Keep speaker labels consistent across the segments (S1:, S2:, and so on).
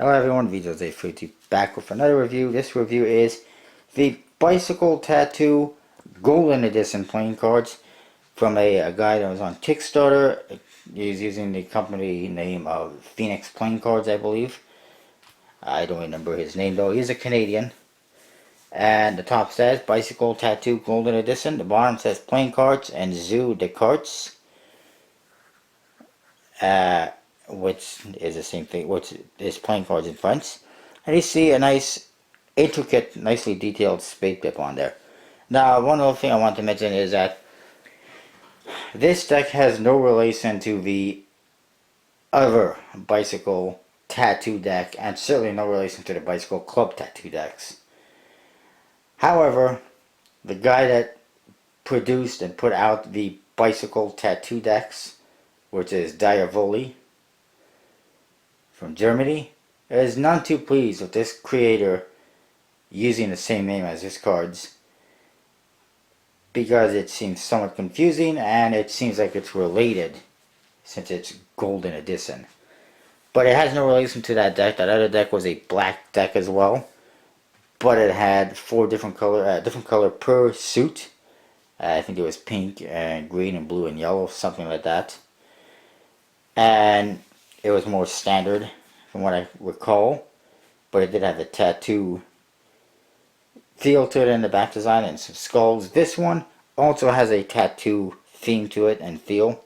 S1: Hello everyone, Vijay back with another review. This review is the Bicycle Tattoo Golden Edition playing cards from a guy that was on Kickstarter. He's using the company name of Phoenix Playing Cards, I believe. I don't remember his name though. He's a Canadian. And the top says Bicycle Tattoo Golden Edition. The bottom says Playing Cards and Zoo de Cartes. Which is the same thing, which is playing cards in front. And you see a nice, intricate, nicely detailed spade tip on there. Now, one other thing I want to mention is that this deck has no relation to the other bicycle tattoo deck, and certainly no relation to the bicycle club tattoo decks. However, the guy that produced and put out the bicycle tattoo decks, which is Diavoli from Germany, is none too pleased with this creator using the same name as his cards, because it seems somewhat confusing and it seems like it's related since it's Golden Edition. But it has no relation to that deck. That other deck was a black deck as well, but it had four different color per suit. I think it was pink and green and blue and yellow, something like that. And it was more standard from what I recall, but it did have a tattoo feel to it in the back design and some skulls. This one also has a tattoo theme to it and feel.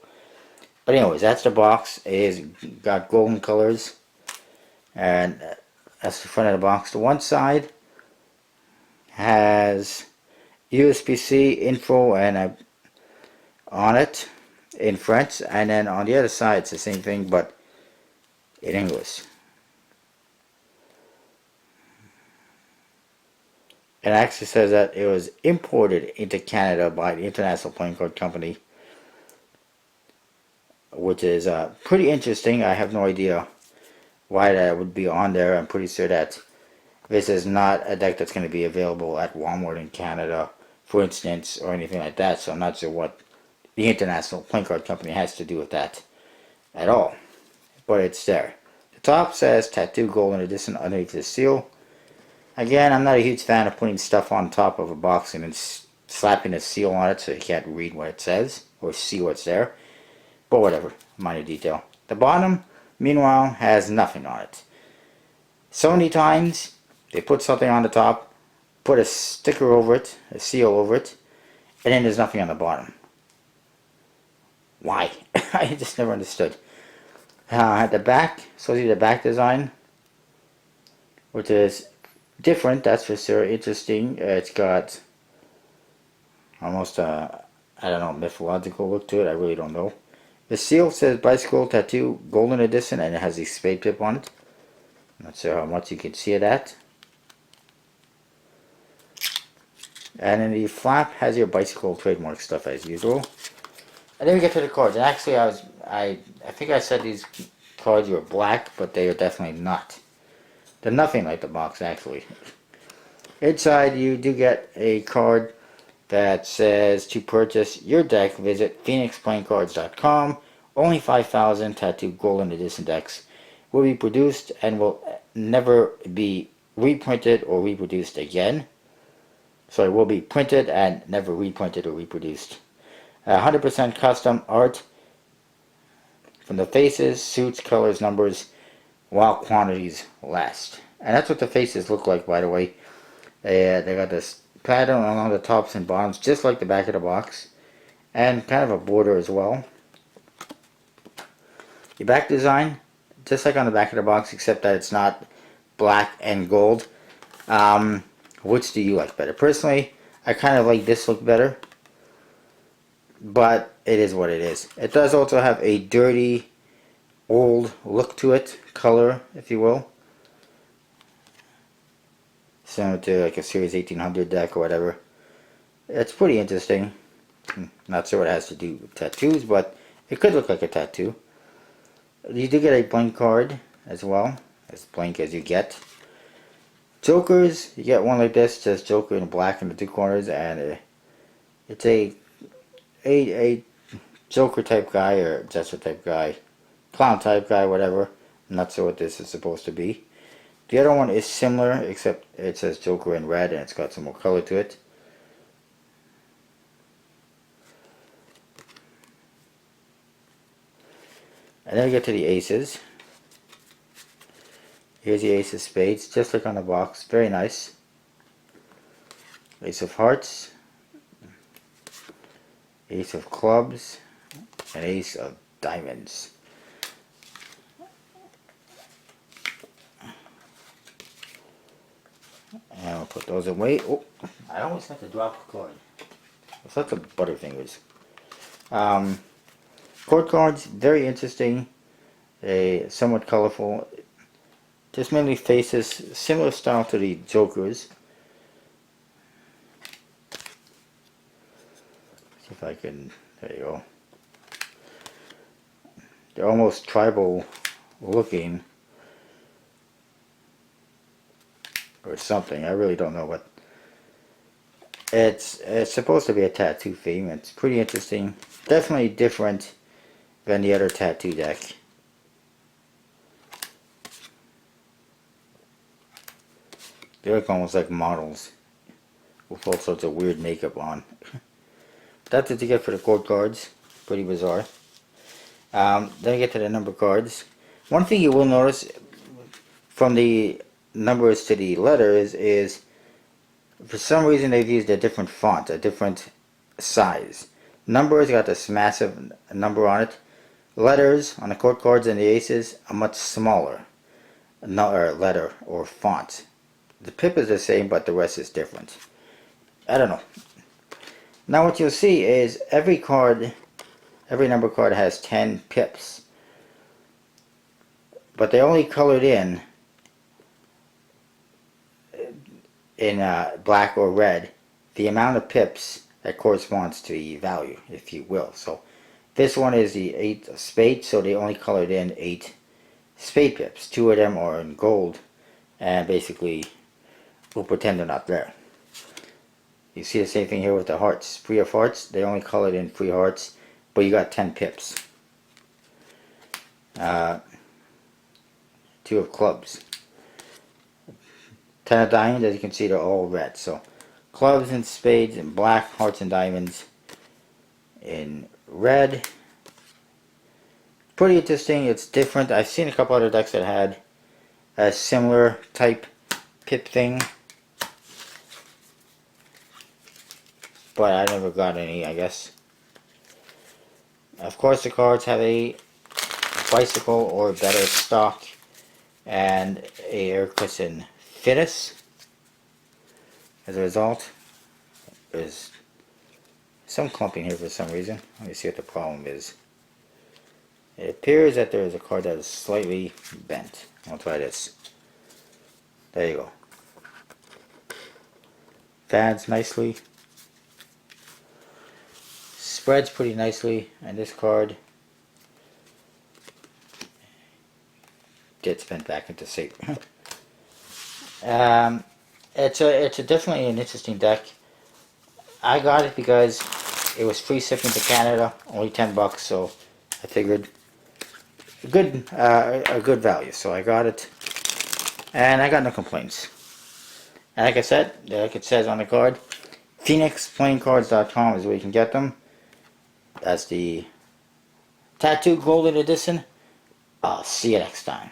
S1: But anyways, that's the box. It is got golden colors, and that's the front of the box. The one side has USB-C info and on it in French, and then on the other side it's the same thing but in English. It actually says that it was imported into Canada by the International Playing Card Company, which is pretty interesting. I have no idea why that would be on there. I'm pretty sure that this is not a deck that's going to be available at Walmart in Canada, for instance, or anything like that, so I'm not sure what the International Playing Card Company has to do with that at all. But it's there. The top says Tattoo Golden Edition underneath the seal. Again, I'm not a huge fan of putting stuff on top of a box and then slapping a seal on it so you can't read what it says or see what's there. But whatever, minor detail. The bottom, meanwhile, has nothing on it. So many times they put something on the top, put a sticker over it, a seal over it, and then there's nothing on the bottom. Why? I just never understood. At the back, so see the back design, which is different, that's for sure, interesting. It's got almost a, I don't know, mythological look to it, I really don't know. The seal says Bicycle Tattoo Golden Edition, and it has a spade tip on it. I'm not sure how much you can see of that. And then the flap has your bicycle trademark stuff as usual. And then we get to the cards. And actually, I think I said these cards were black, but they are definitely not. They're nothing like the box, actually. Inside, you do get a card that says to purchase your deck, visit phoenixplayingcards.com. Only 5,000 Tattoo Golden Edition decks will be produced and will never be reprinted or reproduced again. So it will be printed and never reprinted or reproduced. 100% custom art from the faces, suits, colors, numbers, while quantities last. And that's what the faces look like, by the way. They got this pattern along the tops and bottoms, just like the back of the box, and kind of a border as well. The back design, just like on the back of the box, except that it's not black and gold. Which do you like better? Personally, I kind of like this look better, but it is what it is. It does also have a dirty, old look to it, color, if you will. Similar to like a Series 1800 deck or whatever. It's pretty interesting. Not sure what it has to do with tattoos, but it could look like a tattoo. You do get a blank card as well, as blank as you get. Jokers, you get one like this, just Joker in black in the two corners, and it's a Joker type guy or Jester type guy, clown type guy, whatever. I'm not sure what this is supposed to be. The other one is similar, except it says Joker in red and it's got some more color to it. And then we get to the aces. Here's the ace of spades, just like on the box. Very nice. Ace of hearts. Ace of clubs. And ace of diamonds. And I'll put those away. Oh, I almost have to drop a card. It's lots of butterfingers. Court cards, very interesting. Somewhat colorful. Just mainly faces, similar style to the Jokers. See if I can, there you go. They're almost tribal looking. Or something, I really don't know what. It's supposed to be a tattoo theme. It's pretty interesting. Definitely different than the other tattoo deck. They look almost like models with all sorts of weird makeup on. That's what you get for the court cards. Pretty bizarre. Then we get to the number cards. One thing you will notice from the numbers to the letters is for some reason they've used a different font, a different size. Numbers got this massive number on it. Letters on the court cards and the aces are much smaller letter or font. The pip is the same, but the rest is different. I don't know. Now what you'll see is every number card has 10 pips. But they only colored in black or red the amount of pips that corresponds to the value, if you will. So this one is the 8 of spades, so they only colored in 8 spade pips. 2 of them are in gold, and basically we'll pretend they're not there. You see the same thing here with the hearts. 3 of hearts, they only colored in 3 hearts, but you got 10 pips. 2 of clubs. 10 of diamonds, as you can see, they're all red. So clubs and spades in black, hearts and diamonds in red. Pretty interesting. It's different. I've seen a couple other decks that had a similar type pip thing, but I never got any, I guess. Of course, the cards have a bicycle or better stock and a air cushion fittest. As a result, there's some clumping here for some reason. Let me see what the problem is. It appears that there is a card that is slightly bent. I'll try this. There you go. Fads nicely. Spreads pretty nicely, and this card gets bent back into shape. It's definitely an interesting deck. I got it because it was free shipping to Canada, only $10, so I figured a good value. So I got it, and I got no complaints. And like I said, like it says on the card, PhoenixPlayingCards.com is where you can get them. That's the Tattoo Golden Edition. I'll see you next time.